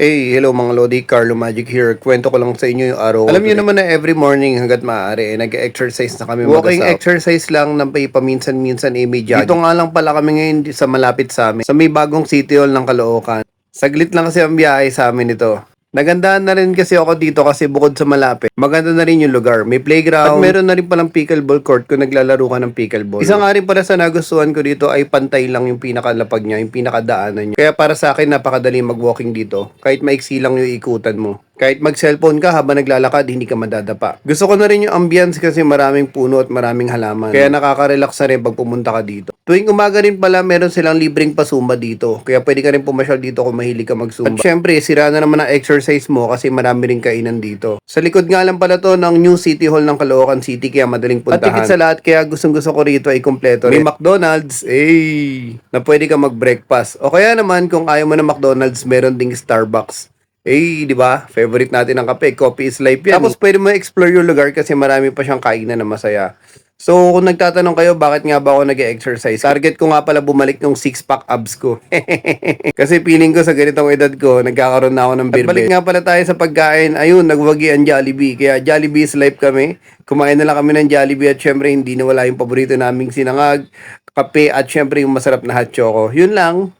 Hey, hello mga Lodi, Carlo Magic here. Kwento ko lang sa inyo yung araw ko Alam niyo today. naman na every morning hangga't maaari, nag-exercise na kami Walking mag-asawa. exercise lang ng paminsan-minsan may jogging. Dito nga lang pala kami ngayon sa malapit sa amin, sa may bagong City Hall ng Caloocan. Saglit lang kasi ang biyahe sa amin ito. Nagandahan na rin kasi ako dito kasi bukod sa malapit, maganda na rin yung lugar. May playground, at meron na rin palang pickleball court kung naglalaro ka ng pickleball. Isa nga rin pala sa nagustuhan ko dito ay pantay lang yung pinakalapag niya, yung pinakadaanan niya. Kaya para sa akin napakadali mag-walking dito, kahit maiksi lang yung ikutan mo. Kahit mag-cellphone ka habang naglalakad, hindi ka madadapa. Gusto ko na rin yung ambience kasi maraming puno at maraming halaman. Kaya nakaka-relax na rin pag pumunta ka dito. Tuwing umaga rin pala, meron silang libreng pasumba dito. Kaya pwede ka rin pumasyal dito kung mahilig ka magsumba. At syempre, sira na naman ang exercise mo kasi marami rin kainan dito. Sa likod nga lang pala to ng New City Hall ng Caloocan City kaya madaling puntahan. At higit sa lahat, kaya gustong gusto ko rito ay kompleto rin. May McDonald's, na pwede ka mag-breakfast. O kaya naman, kung ayaw mo na McDonald's, meron ding Starbucks. Di ba? Favorite natin ang kape. Coffee is life yan. Tapos pwede mo explore yung lugar kasi marami pa siyang kainan na masaya. So, kung nagtatanong kayo, bakit nga ba ako nag-exercise? Target ko nga pala bumalik yung 6-pack abs ko. Kasi feeling ko sa ganitong edad ko, nagkakaroon na ako ng beer. At balik nga pala tayo sa pagkain. Ayun, nagwagi ang Jollibee. Kaya Jollibee is life kami. Kumain na lang kami ng Jollibee at syempre hindi nawala yung paborito naming sinangag, kape at syempre yung masarap na hot choco. Yun lang.